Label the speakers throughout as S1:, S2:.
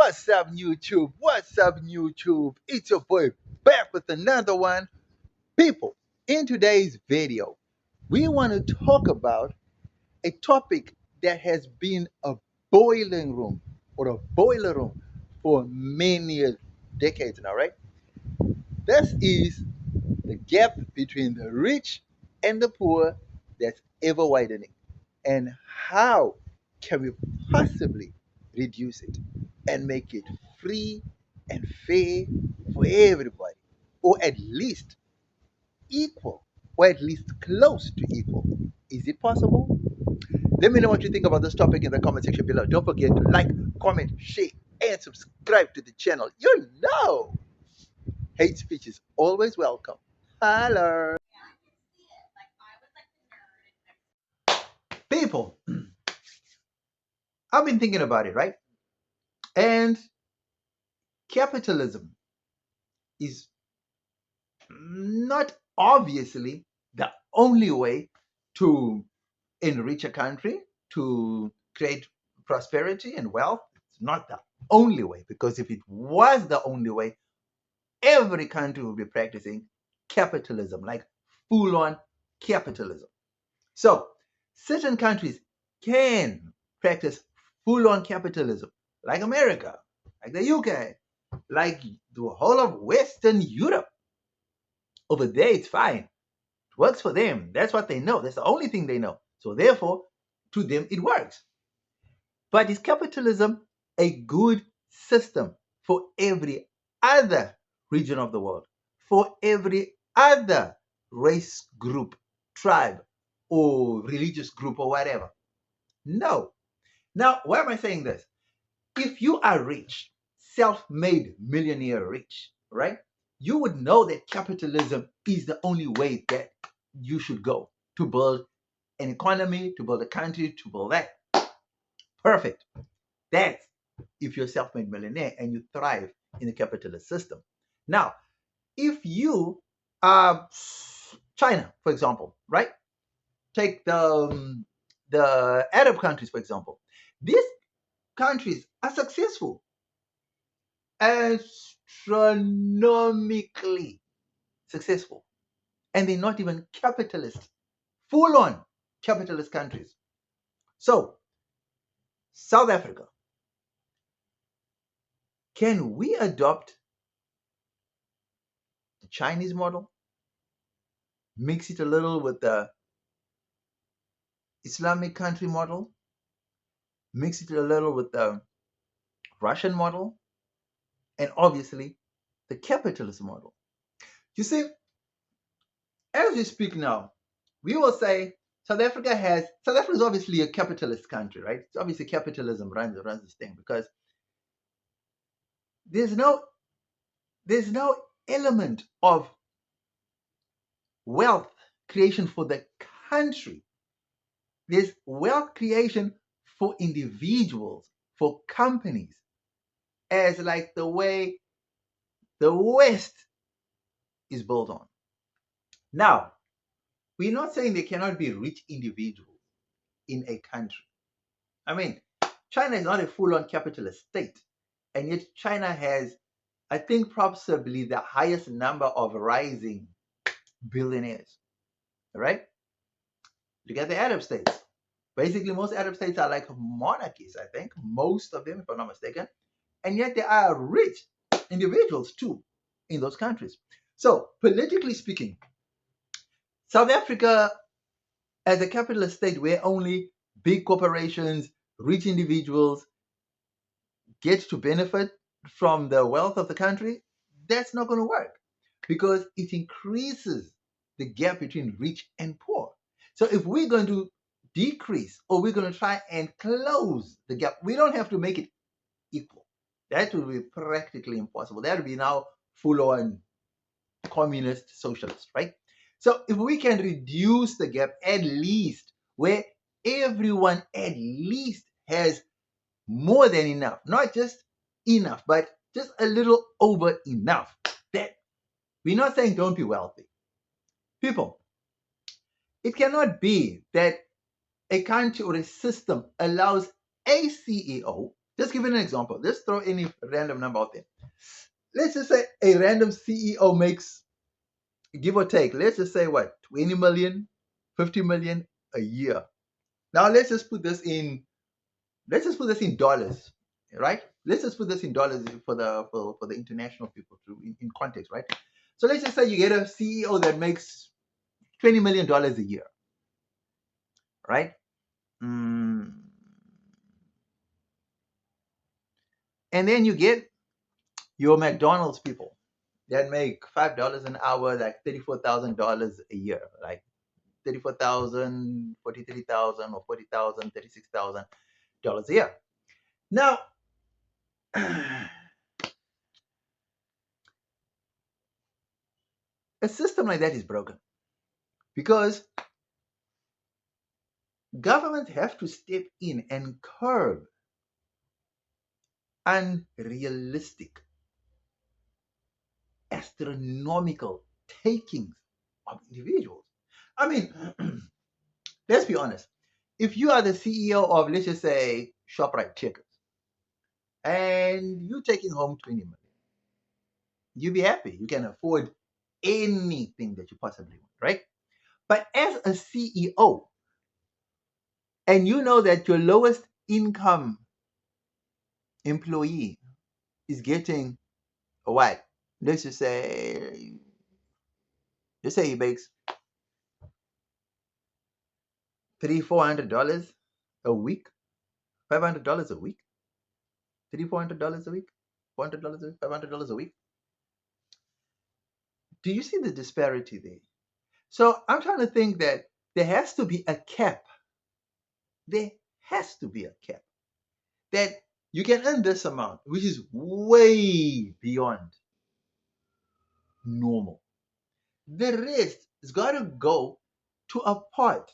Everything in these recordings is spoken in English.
S1: What's up, YouTube? What's up, YouTube? It's your boy back with another one. People, in today's video, we want to talk about a topic that has been a boiling room or a boiler room for many decades now, right? This is the gap between the rich and the poor that's ever widening. And how can we possibly reduce it and make it free and fair for everybody, or at least equal, or at least close to equal? Is it possible? Let me know what you think about this topic in the comment section below. Don't forget to like, comment, share, and subscribe to the channel. You know, hate speech is always welcome. Hello. People, I've been thinking about it, right? And capitalism is not obviously the only way to enrich a country, to create prosperity and wealth. It's not the only way, because if it was the only way, every country would be practicing capitalism, like full-on capitalism. So certain countries can practice full-on capitalism, like America, like the UK, like the whole of Western Europe. Over there, it's fine. It works for them. That's what they know. That's the only thing they know. So therefore, to them, it works. But is capitalism a good system for every other region of the world, for every other race group, tribe, or religious group, or whatever? No. Now, why am I saying this? If you are rich, self-made millionaire rich, right? You would know that capitalism is the only way that you should go to build an economy, to build a country, to build that. Perfect. That's if you're a self-made millionaire and you thrive in the capitalist system. Now, if you are China, for example, right? Take the Arab countries, for example. These countries are successful, astronomically successful, and they're not even capitalist, full-on capitalist countries. So, South Africa, can we adopt the Chinese model, mix it a little with the Islamic country model, mix it a little with the Russian model, and obviously the capitalist model? You see, as we speak now, we will say South Africa is obviously a capitalist country, right? It's obviously capitalism runs this thing, because there's no element of wealth creation for the country. There's wealth creation for individuals, for companies, as like the way the West is built on. Now, we're not saying there cannot be rich individuals in a country. I mean, China is not a full-on capitalist state, and yet China has, I think, possibly the highest number of rising billionaires, right? Look at the Arab states. Basically, most Arab states are like monarchies, I think, most of them, if I'm not mistaken, and yet there are rich individuals too in those countries. So, politically speaking, South Africa, as a capitalist state where only big corporations, rich individuals get to benefit from the wealth of the country, that's not going to work, because it increases the gap between rich and poor. So if we're going to decrease, or we're going to try and close the gap, we don't have to make it equal. That would be practically impossible. That would be now full-on communist socialist, right? So if we can reduce the gap, at least where everyone at least has more than enough, not just enough, but just a little over enough, that we're not saying don't be wealthy. People, it cannot be that a country or a system allows a CEO Just give it an example. Let's throw any random number out there. Let's just say a random CEO makes, give or take, let's just say what, 20 million, 50 million a year. Now let's just put this in dollars, right? Let's just put this in dollars for the international people to in context, right? So let's just say you get a CEO that makes $20 million a year, right? Mm. And then you get your McDonald's people that make $5 an hour, like $34,000 a year, like 34,000, 43,000, or 40,000, $36,000 a year. Now, a system like that is broken because governments have to step in and curb unrealistic, astronomical takings of individuals. I mean, let's be honest. If you are the CEO of, let's just say, ShopRite Checkers, and you're taking home 20 million, you'll be happy. You can afford anything that you possibly want, right? But as a CEO, and you know that your lowest income employee is getting a what? Let's just say, he makes $300-400 a week, $500 a week, $400 a week, $400 a week, $500 a week. Do you see the disparity there? So I'm trying to think that there has to be a cap. There has to be a cap that you can earn this amount, which is way beyond normal. The rest has got to go to a pot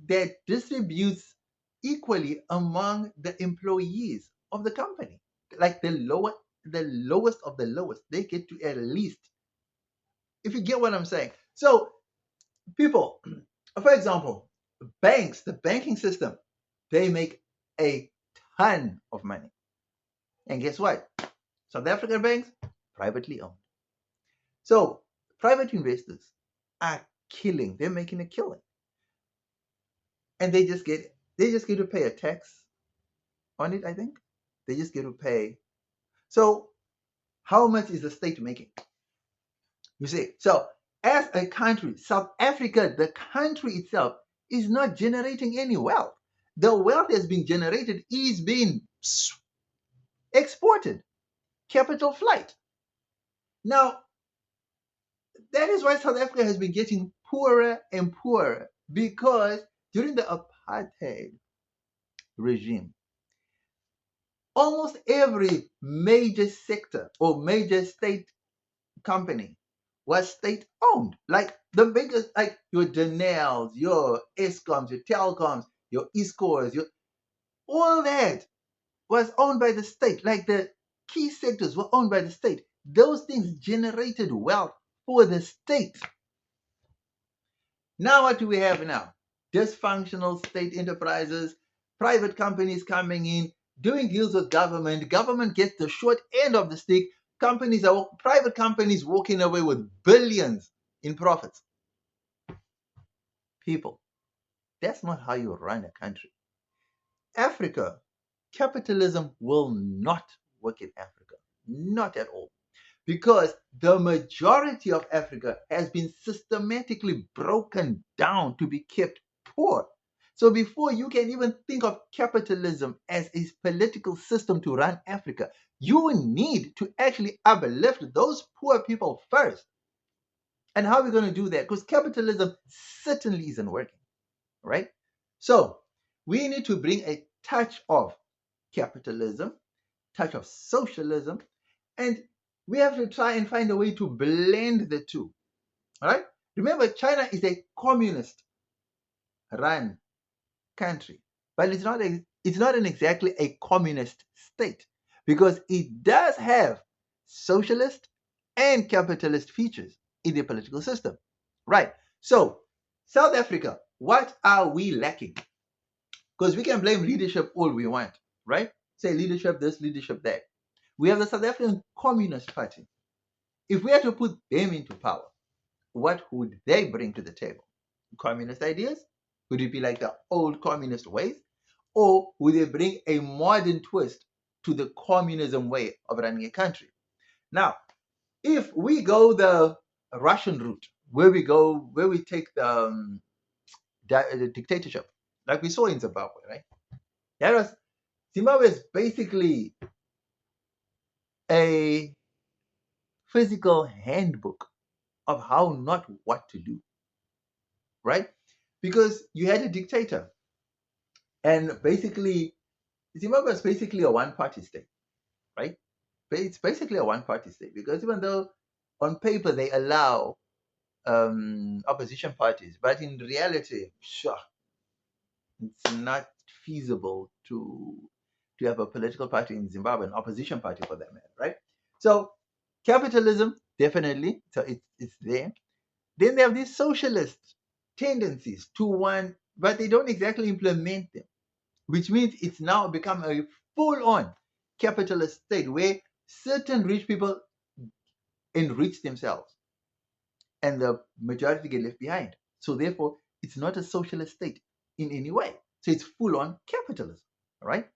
S1: that distributes equally among the employees of the company. Like the lowest of the lowest, they get to at least, if you get what I'm saying. So people, for example, banks, the banking system, they make a ton of money. And guess what? South African banks, privately owned. So private investors are killing. They're making a killing. And they just get to pay a tax on it, I think. They just get to pay. So how much is the state making? You see, so as a country, South Africa, the country itself, is not generating any wealth. The wealth that's being generated is being exported. Capital flight. Now, that is why South Africa has been getting poorer and poorer, because during the apartheid regime, almost every major sector or major state company was state owned. Like the biggest, like your Danels, your Escoms, your Telcoms, your Escores, all that was owned by the state. Like the key sectors were owned by the state. Those things generated wealth for the state. Now what do we have now? Dysfunctional state enterprises, private companies coming in, doing deals with government. Government gets the short end of the stick. Private companies walking away with billions in profits. People, that's not how you run a country. Africa, capitalism will not work in Africa. Not at all. Because the majority of Africa has been systematically broken down to be kept poor. So before you can even think of capitalism as a political system to run Africa, you need to actually uplift those poor people first. And how are we going to do that? Because capitalism certainly isn't working, right? So we need to bring a touch of capitalism, touch of socialism, and we have to try and find a way to blend the two. All right? Remember, China is a communist run country, but it's not exactly a communist state, because it does have socialist and capitalist features in the political system. Right. So, South Africa, what are we lacking? Because we can blame leadership all we want, right? say leadership this, leadership that. We have the South African Communist Party. If we had to put them into power, what would they bring to the table? Communist ideas? Would it be like the old communist ways? Or would they bring a modern twist to the communism way of running a country? Now, if we go the Russian route, where we take the dictatorship, like we saw in Zimbabwe, right? Zimbabwe is basically a physical handbook of how not what to do, right? Because you had a dictator, and basically Zimbabwe is basically a one-party state, right? It's basically a one-party state because even though on paper they allow opposition parties, but in reality, sure, it's not feasible to have a political party in Zimbabwe, an opposition party for that matter, right? So capitalism, definitely, so it's there. Then they have these socialist tendencies to one, but they don't exactly implement them, which means it's now become a full-on capitalist state where certain rich people enrich themselves and the majority get left behind. So therefore, it's not a socialist state in any way. So it's full-on capitalism, all right?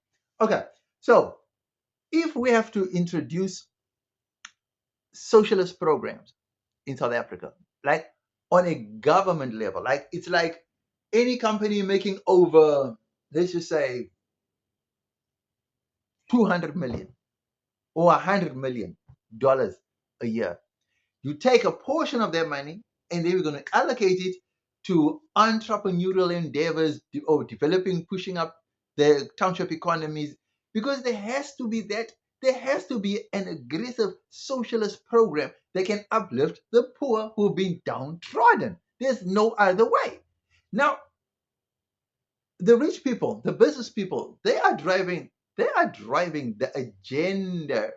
S1: Okay, so if we have to introduce socialist programs in South Africa, like on a government level, like it's like any company making over, let's just say, 200 million or $100 million a year. You take a portion of their money and then we're going to allocate it to entrepreneurial endeavors or developing, pushing up the township economies, because there has to be an aggressive socialist program that can uplift the poor who've been downtrodden. There's no other way. Now, the rich people, the business people, they are driving the agenda.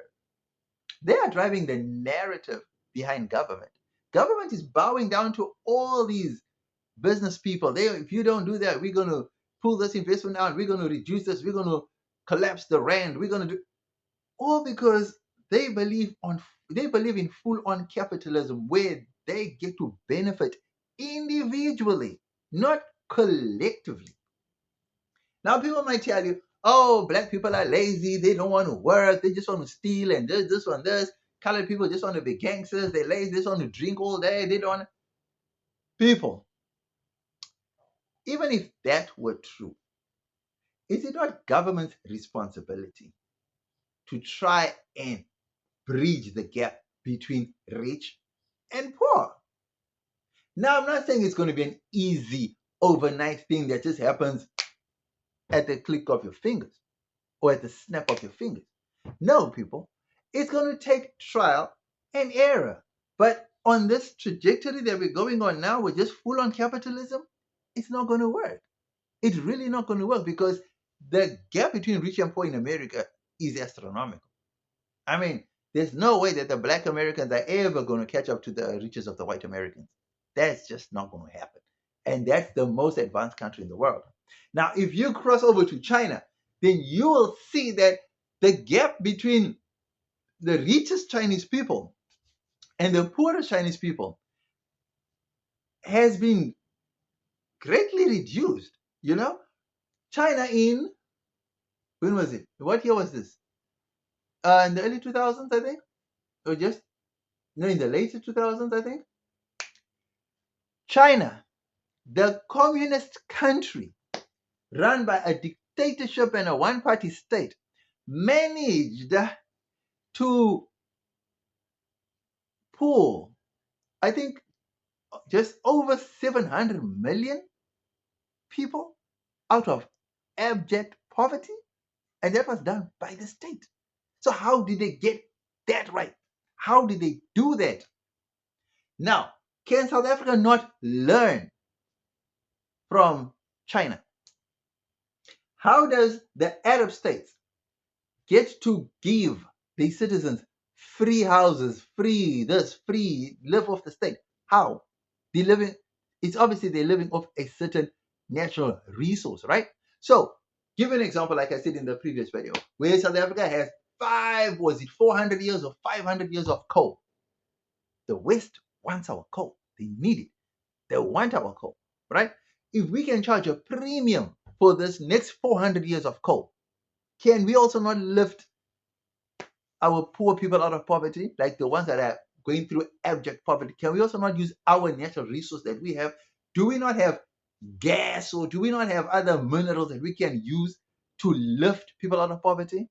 S1: They are driving the narrative behind government. Government is bowing down to all these business people. If you don't do that, we're going to pull this investment out. We're going to reduce this. We're going to collapse the rand. We're going to do all because they believe in full-on capitalism where they get to benefit individually, not collectively. Now, people might tell you, oh, black people are lazy. They don't want to work. They just want to steal and this one, this. Colored people just want to be gangsters. They're lazy. They just want to drink all day. They don't want to. People, even if that were true, is it not government's responsibility to try and bridge the gap between rich and poor? Now, I'm not saying it's going to be an easy overnight thing that just happens at the click of your fingers or at the snap of your fingers. No, people, it's going to take trial and error. But on this trajectory that we're going on now, with just full on capitalism, it's not going to work. It's really not going to work because the gap between rich and poor in America is astronomical. I mean, there's no way that the black Americans are ever going to catch up to the riches of the white Americans. That's just not going to happen. And that's the most advanced country in the world. Now, if you cross over to China, then you will see that the gap between the richest Chinese people and the poorest Chinese people has been greatly reduced. China when was it? What year was this? In the early 2000s, I think, or just no, in the later 2000s, I think. China, the communist country run by a dictatorship and a one-party state, managed to pull, I think, just over 700 million people out of abject poverty, and that was done by the state. So how did they get that right? How did they do that? Now, can South Africa not learn from China? How does the Arab states get to give the citizens free houses, free this, free live off the state? How? It's obviously they're living off a certain natural resource, right? So Give an example, like I said in the previous video, where South Africa has 400 years or 500 years of coal. The West wants our coal. They need it. They want our coal, right? If we can charge a premium for this next 400 years of coal, can we also not lift our poor people out of poverty, like the ones that are going through abject poverty? Can we also not use our natural resource that we have? Do we not have gas, or do we not have other minerals that we can use to lift people out of poverty?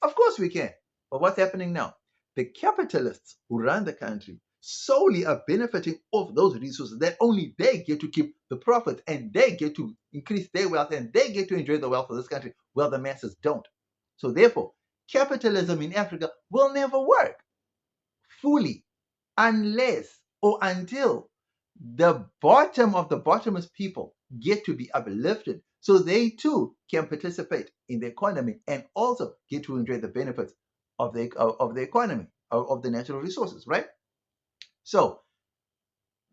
S1: Of course we can. But what's happening now? The capitalists who run the country solely are benefiting off those resources that only they get to keep the profits, and they get to increase their wealth, and they get to enjoy the wealth of this country, while the masses don't. So therefore, capitalism in Africa will never work fully unless or until the bottom of the bottomless people get to be uplifted, so they too can participate in the economy and also get to enjoy the benefits of the economy, of the natural resources, right? So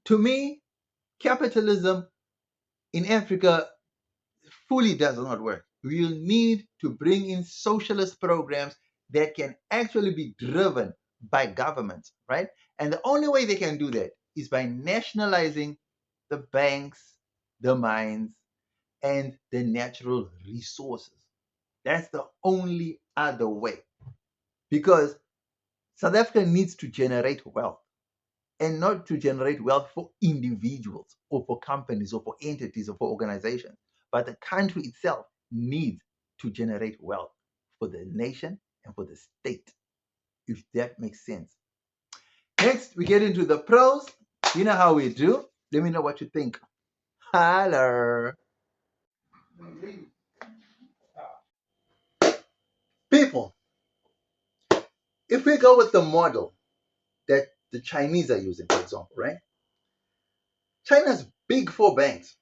S1: to me, capitalism in Africa fully does not work. We will need to bring in socialist programs that can actually be driven by governments, right? And the only way they can do that is by nationalizing the banks, the mines, and the natural resources. That's the only other way. Because South Africa needs to generate wealth, and not to generate wealth for individuals or for companies or for entities or for organizations. But the country itself needs to generate wealth for the nation and for the state, if that makes sense. Next, we get into the pros. You know how we do. Let me know what you think. Holler. People, if we go with the model that the Chinese are using, for example, right? China's big four banks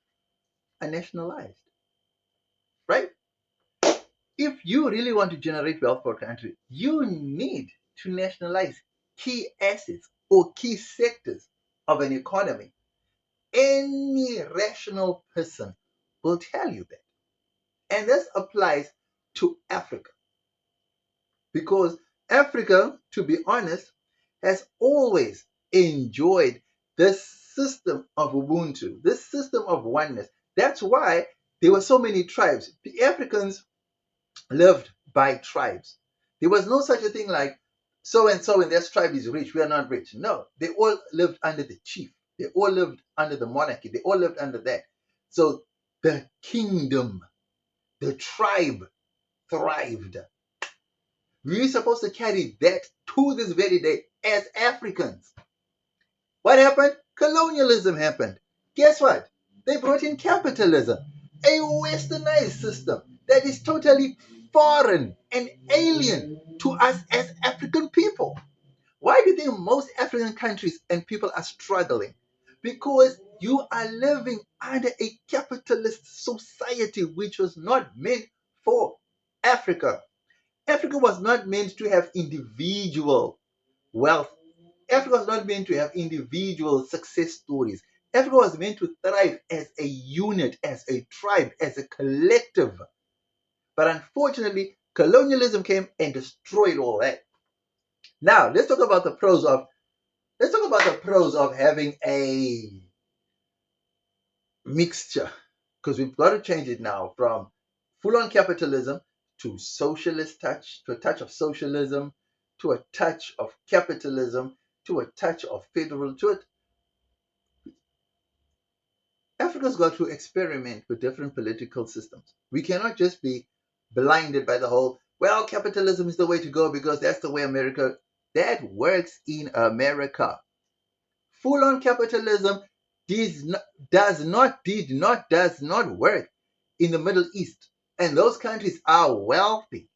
S1: are nationalized, right? If you really want to generate wealth for a country, you need to nationalize key assets or key sectors of an economy. Any rational person will tell you that. And this applies to Africa, because Africa, to be honest, has always enjoyed this system of Ubuntu, this system of oneness. That's why there were so many tribes. The Africans lived by tribes. There was no such a thing like so and so and this tribe is rich, we are not rich. No, they all lived under the chief. They all lived under the monarchy. They all lived under that. So the kingdom, the tribe thrived. We're supposed to carry that to this very day as Africans. What happened? Colonialism happened. Guess what? They brought in capitalism, a westernized system that is totally foreign and alien to us as African people. Why do you think most African countries and people are struggling? Because you are living under a capitalist society which was not meant for Africa. Africa was not meant to have individual wealth. Africa was not meant to have individual success stories. Africa was meant to thrive as a unit, as a tribe, as a collective. But unfortunately, colonialism came and destroyed all that. Now, let's talk about the pros of having a mixture, because we've got to change it now from full-on capitalism to socialist touch, to a touch of socialism, to a touch of capitalism, to a touch of federal, to it. Africa's got to experiment with different political systems. We cannot just be blinded by the whole, well, capitalism is the way to go because that's the way America, that works in America. Full-on capitalism does not work in the Middle East. And those countries are wealthy.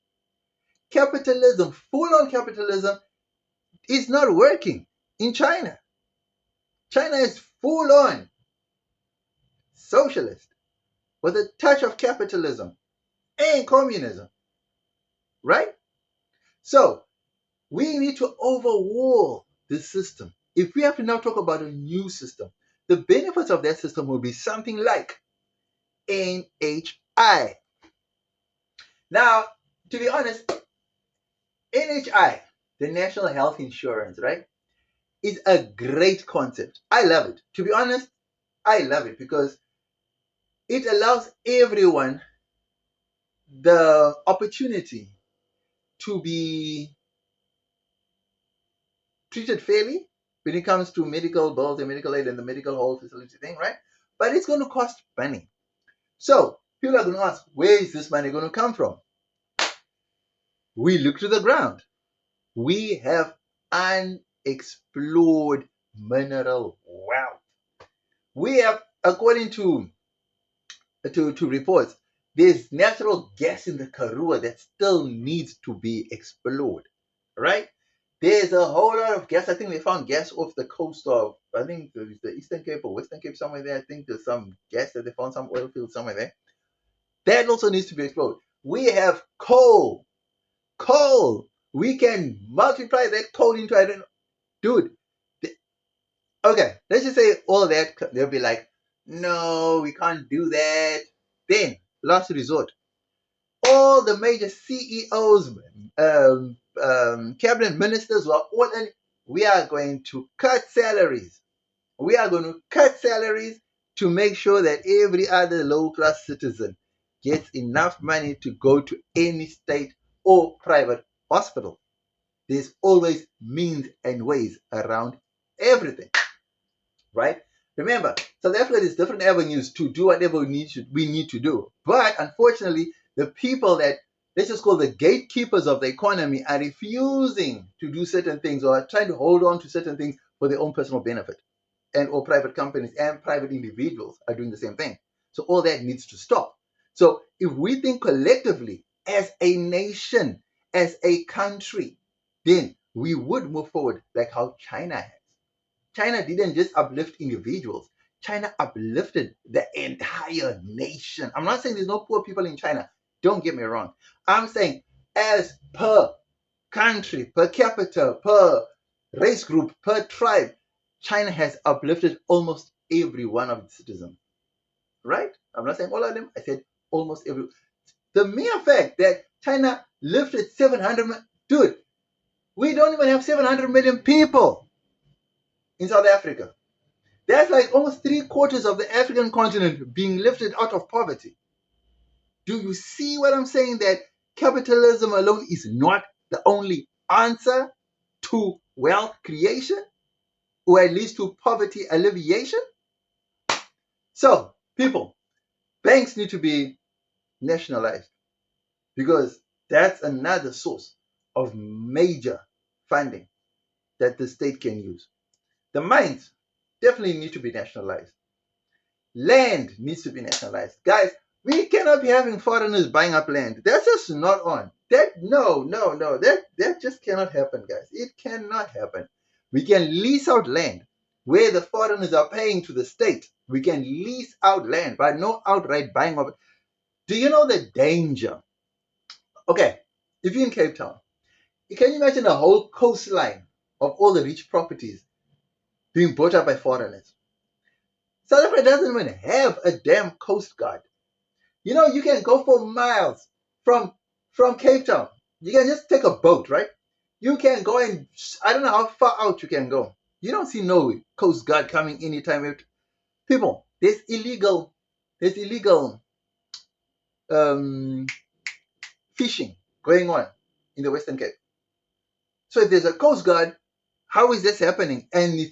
S1: Capitalism, full-on capitalism, is not working in China. China is full-on socialist with a touch of capitalism and communism, right? So we need to overhaul the system. If we have to now talk about a new system, the benefits of that system will be something like NHI. Now, to be honest, NHI, the National Health Insurance, right, is a great concept. I love it. To be honest, I love it because it allows everyone the opportunity to be treated fairly when it comes to medical bills and medical aid and the medical whole facility thing, right? But it's going to cost money. So people are going to ask, where is this money going to come from? We look to the ground. We have unexplored mineral wealth. We have, according to reports, there's natural gas in the Karoo that still needs to be explored, right? There's a whole lot of gas. I think they found gas off the coast of, I think the Eastern Cape or Western Cape somewhere there. I think there's some gas that they found, some oil field somewhere there. That also needs to be explored. We have coal. Coal. We can multiply that coal into, I don't know, dude. Okay, let's just say all of that. They'll be like, no, we can't do that. Then, last resort, all the major CEOs, cabinet ministers were all in. We are going to cut salaries. We are going to cut salaries to make sure that every other low class citizen gets enough money to go to any state or private hospital. There's always means and ways around everything, right? Remember, South Africa has different avenues to do whatever we need to do. But unfortunately, the people that, let's just call the gatekeepers of the economy, are refusing to do certain things or are trying to hold on to certain things for their own personal benefit. And or private companies and private individuals are doing the same thing. So all that needs to stop. So if we think collectively as a nation, as a country, then we would move forward like how China has. China didn't just uplift individuals. China uplifted the entire nation. I'm not saying there's no poor people in China. Don't get me wrong. I'm saying as per country, per capita, per race group, per tribe, China has uplifted almost every one of its citizens. Right? I'm not saying all of them. I said almost every. The mere fact that China lifted 700 million. Dude, we don't even have 700 million people in South Africa. That's like almost 3/4 of the African continent being lifted out of poverty. Do you see what I'm saying? That capitalism alone is not the only answer to wealth creation, or at least to poverty alleviation. So, people, banks need to be nationalized because that's another source of major funding that the state can use. The mines definitely need to be nationalized. Land needs to be nationalized. Guys, we cannot be having foreigners buying up land. That's just not on. That just cannot happen, guys. It cannot happen. We can lease out land where the foreigners are paying to the state. We can lease out land, but no outright buying of it. Do you know the danger? Okay, if you're in Cape Town, can you imagine a whole coastline of all the rich properties being bought up by foreigners? South Africa doesn't even have a damn coast guard. You know, you can go for miles from Cape Town. You can just take a boat, right? You can go and I don't know how far out you can go. You don't see no coast guard coming anytime. People, there's illegal um, fishing going on in the Western Cape. So if there's a coast guard, how is this happening? And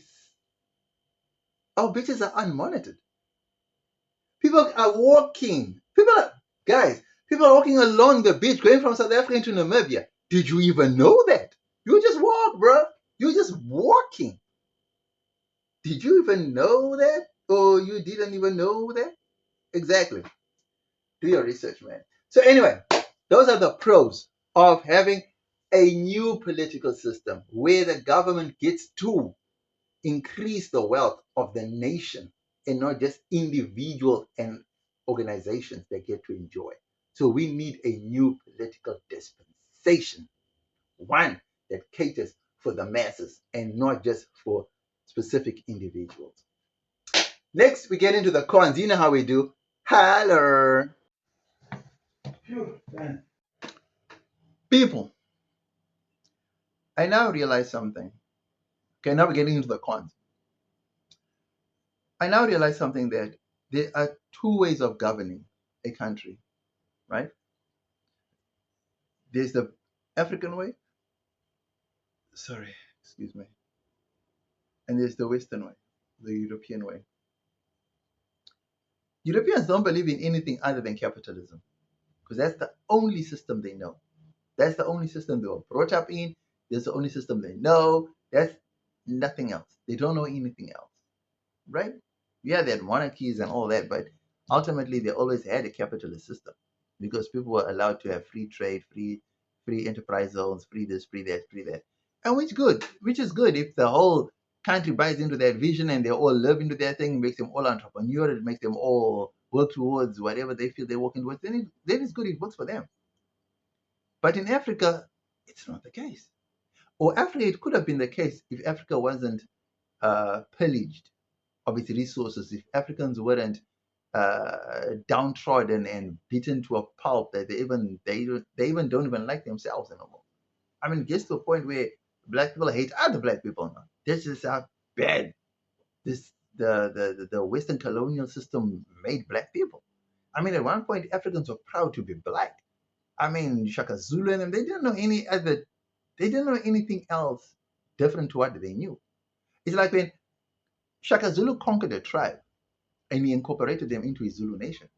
S1: our beaches are unmonitored. People are walking. People are walking along the beach going from South Africa into Namibia. Did you even know that? You just walk, bro. You're just walking. Did you even know that? Or you didn't even know that? Exactly. Do your research, man. So anyway, those are the pros of having a new political system where the government gets to increase the wealth of the nation and not just individuals and organizations that get to enjoy. So we need a new political dispensation, one that caters for the masses and not just for specific individuals. Next, we get into the cons. You know how we do. Holler. Phew, man. People, I now realize something. Okay, now we're getting into the cons. I now realize something, that there are two ways of governing a country, right? There's the African way, sorry, excuse me, and there's the Western way, the European way. Europeans don't believe in anything other than capitalism because that's the only system they know. That's the only system they were brought up in. That's the only system they know. That's nothing else. They don't know anything else, right? Yeah, they had monarchies and all that, but ultimately they always had a capitalist system because people were allowed to have free trade, free enterprise zones, free this, free that, free that. And which is good if the whole country buys into that vision and they all live into that thing, it makes them all entrepreneurs, it makes them all work towards whatever they feel they're working towards, then it's good, it works for them. But in Africa, it's not the case. Or Africa, it could have been the case if Africa wasn't pillaged of its resources, if Africans weren't downtrodden and beaten to a pulp that they even don't even like themselves anymore. I mean, it gets to a point where black people hate other black people now. This is how bad the Western colonial system made black people. I mean, at one point, Africans were proud to be black. I mean, Shaka Zulu and them, they didn't know they didn't know anything else different to what they knew. It's like when Shaka Zulu conquered a tribe and he incorporated them into his Zulu nation.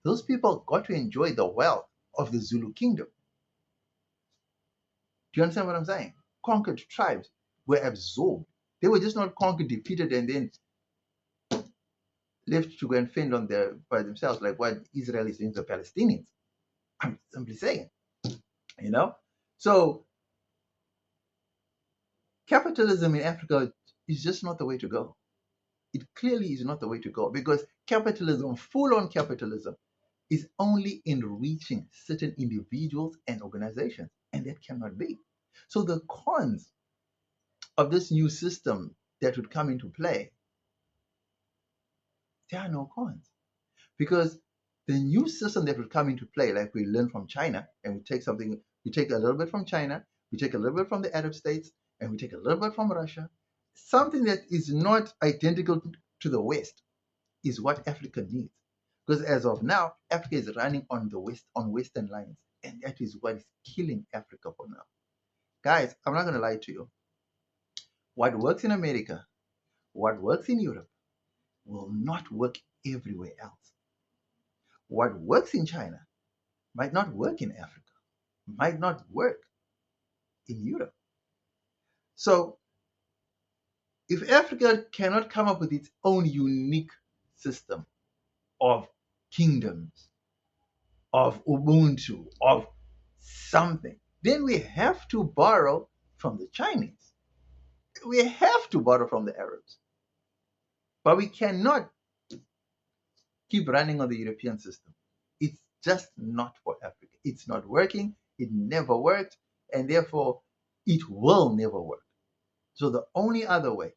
S1: Those people got to enjoy the wealth of the Zulu kingdom. Do you understand what I'm saying? Conquered tribes were absorbed. They were just not conquered, defeated, and then left to go and fend by themselves, like what Israel is doing to the Palestinians. I'm simply saying, you know? So capitalism in Africa is just not the way to go. It clearly is not the way to go because capitalism, full-on capitalism, is only enriching certain individuals and organizations, and that cannot be. So the cons of this new system that would come into play, there are no cons because the new system that would come into play, like we learn from China, and we take a little bit from China, we take a little bit from the Arab states, and we take a little bit from Russia, something that is not identical to the West is what Africa needs. Because as of now, Africa is running on Western lines, and that is what is killing Africa for now. Guys, I'm not going to lie to you. What works in America, what works in Europe, will not work everywhere else. What works in China might not work in Africa, might not work in Europe. So if Africa cannot come up with its own unique system of kingdoms, of Ubuntu, of something, then we have to borrow from the Chinese. We have to borrow from the Arabs. But we cannot keep running on the European system. It's just not for Africa. It's not working. It never worked. And therefore, it will never work. So the only other way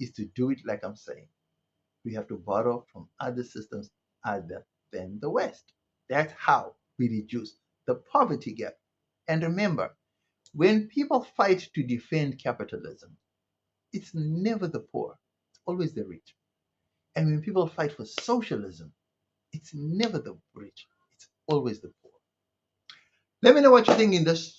S1: is to do it like I'm saying. We have to borrow from other systems other than the West. That's how we reduce the poverty gap. And remember, when people fight to defend capitalism, it's never the poor, it's always the rich. And when people fight for socialism, it's never the rich, it's always the poor. Let me know what you think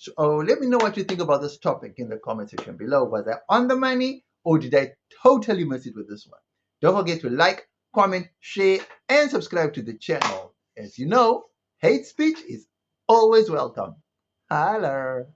S1: let me know what you think about this topic in the comment section below. Was I on the money or did I totally miss it with this one? Don't forget to like, comment, share, and subscribe to the channel. As you know, hate speech is always welcome. Holler.